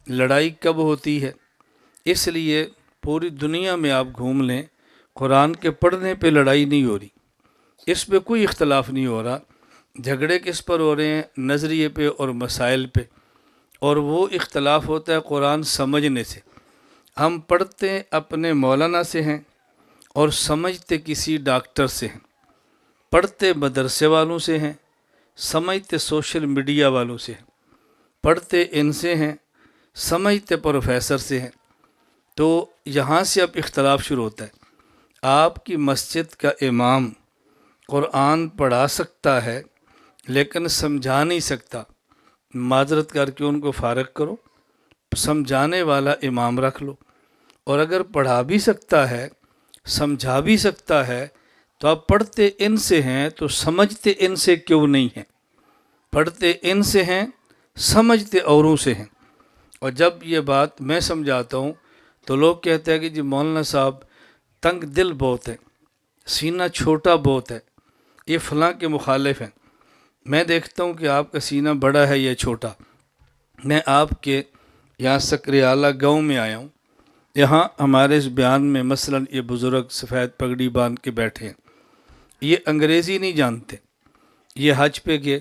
لڑائی کب ہوتی ہے؟ اس لیے پوری دنیا میں آپ گھوم لیں، قرآن کے پڑھنے پہ لڑائی نہیں ہو رہی، اس پہ کوئی اختلاف نہیں ہو رہا۔ جھگڑے کس پر ہو رہے ہیں؟ نظریے پہ اور مسائل پہ، اور وہ اختلاف ہوتا ہے قرآن سمجھنے سے۔ ہم پڑھتے اپنے مولانا سے ہیں اور سمجھتے کسی ڈاکٹر سے ہیں، پڑھتے مدرسے والوں سے ہیں، سمجھتے سوشل میڈیا والوں سے ہیں، پڑھتے ان سے ہیں، سمجھتے پروفیسر سے ہیں۔ تو یہاں سے اب اختلاف شروع ہوتا ہے۔ آپ کی مسجد کا امام قرآن پڑھا سکتا ہے لیکن سمجھا نہیں سکتا، معذرت کر کے ان کو فارغ کرو، سمجھانے والا امام رکھ لو۔ اور اگر پڑھا بھی سکتا ہے، سمجھا بھی سکتا ہے، تو آپ پڑھتے ان سے ہیں تو سمجھتے ان سے کیوں نہیں ہیں؟ پڑھتے ان سے ہیں، سمجھتے اوروں سے ہیں۔ اور جب یہ بات میں سمجھاتا ہوں تو لوگ کہتے ہیں کہ جی مولانا صاحب تنگ دل بہت ہے، سینہ چھوٹا بہت ہے، یہ فلاں کے مخالف ہیں۔ میں دیکھتا ہوں کہ آپ کا سینہ بڑا ہے یا چھوٹا۔ میں آپ کے یہاں سکریالہ گاؤں میں آیا ہوں، یہاں ہمارے اس بیان میں مثلاً یہ بزرگ سفید پگڑی باندھ کے بیٹھے ہیں، یہ انگریزی نہیں جانتے، یہ حج پہ گئے،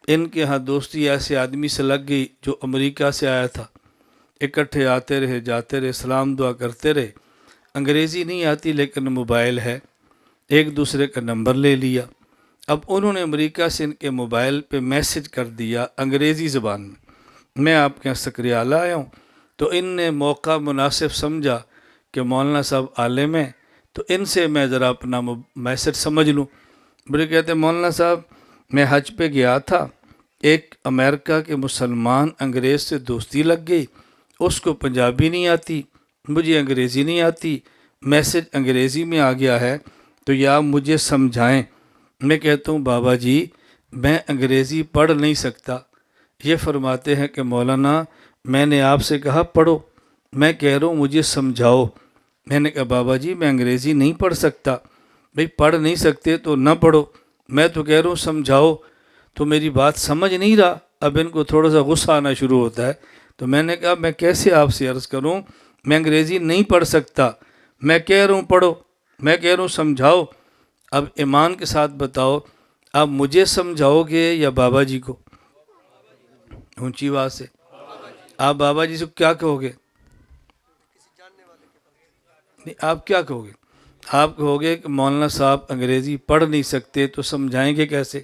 ان کے ہاں دوستی ایسے آدمی سے لگ گئی جو امریکہ سے آیا تھا، اکٹھے آتے رہے جاتے رہے، سلام دعا کرتے رہے، انگریزی نہیں آتی لیکن موبائل ہے، ایک دوسرے کا نمبر لے لیا۔ اب انہوں نے امریکہ سے ان کے موبائل پہ میسج کر دیا انگریزی زبان میں آپ کے یہاں سکریالہ آیا ہوں۔ تو ان نے موقع مناسب سمجھا کہ مولانا صاحب عالم ہیں، تو ان سے میں ذرا اپنا میسج سمجھ لوں۔ مجھے کہتے ہیں مولانا صاحب میں حج پہ گیا تھا، ایک امریکہ کے مسلمان انگریز سے دوستی لگ گئی، اس کو پنجابی نہیں آتی، مجھے انگریزی نہیں آتی، میسج انگریزی میں آ گیا ہے، تو یا آپ مجھے سمجھائیں۔ میں کہتا ہوں بابا جی میں انگریزی پڑھ نہیں سکتا۔ یہ فرماتے ہیں کہ مولانا میں نے آپ سے کہا پڑھو، میں کہہ رہا ہوں مجھے سمجھاؤ۔ میں نے کہا بابا جی میں انگریزی نہیں پڑھ سکتا۔ بھئی پڑھ نہیں سکتے تو نہ پڑھو، میں تو کہہ رہا ہوں سمجھاؤ۔ تو میری بات سمجھ نہیں رہا، اب ان کو تھوڑا سا غصہ آنا شروع ہوتا ہے۔ تو میں نے کہا میں کیسے آپ سے عرض کروں، میں انگریزی نہیں پڑھ سکتا، میں کہہ رہا ہوں پڑھو، میں کہہ رہا ہوں سمجھاؤ۔ اب ایمان کے ساتھ بتاؤ آپ مجھے سمجھاؤ گے یا بابا جی کو؟ اونچی آواز سے آپ بابا جی سے کیا کہو گے؟ نہیں آپ کیا کہو گے؟ آپ کہو گے کہ مولانا صاحب انگریزی پڑھ نہیں سکتے تو سمجھائیں گے کیسے؟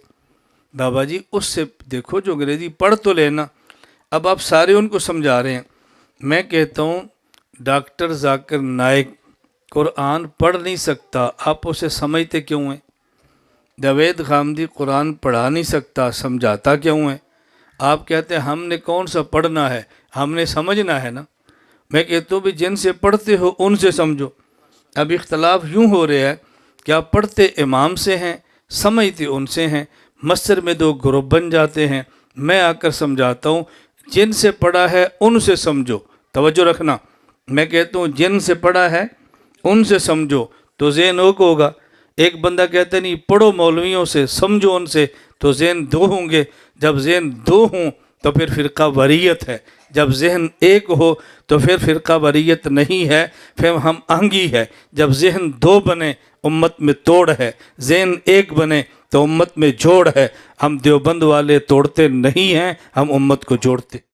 بابا جی اس سے دیکھو جو انگریزی پڑھ تو لینا۔ اب آپ سارے ان کو سمجھا رہے ہیں۔ میں کہتا ہوں ڈاکٹر ذاکر نائک قرآن پڑھ نہیں سکتا، آپ اسے سمجھتے کیوں ہیں؟ جاوید غامدی قرآن پڑھا نہیں سکتا، سمجھاتا کیوں ہے؟ آپ کہتے ہیں ہم نے کون سا پڑھنا ہے، ہم نے سمجھنا ہے نا۔ میں کہتا ہوں بھی جن سے پڑھتے ہو ان سے سمجھو۔ اب اختلاف یوں ہو رہا ہے کہ آپ پڑھتے امام سے ہیں، سمجھتے ان سے ہیں، مسجد میں دو گروپ بن جاتے ہیں۔ میں آ کر سمجھاتا ہوں جن سے پڑھا ہے ان سے سمجھو، توجہ رکھنا۔ میں کہتا ہوں جن سے پڑھا ہے ان سے سمجھو تو ذہن ایک ہوگا۔ ایک بندہ کہتا ہے نہیں پڑھو مولویوں سے، سمجھو ان سے، تو ذہن دو ہوں گے۔ جب ذہن دو ہوں تو پھر فرقہ واریت ہے، جب ذہن ایک ہو تو پھر فرقہ واریت نہیں ہے، پھر ہم آہنگی ہے۔ جب ذہن دو بنے امت میں توڑ ہے، ذہن ایک بنے تو امت میں جوڑ ہے۔ ہم دیوبند والے توڑتے نہیں ہیں، ہم امت کو جوڑتے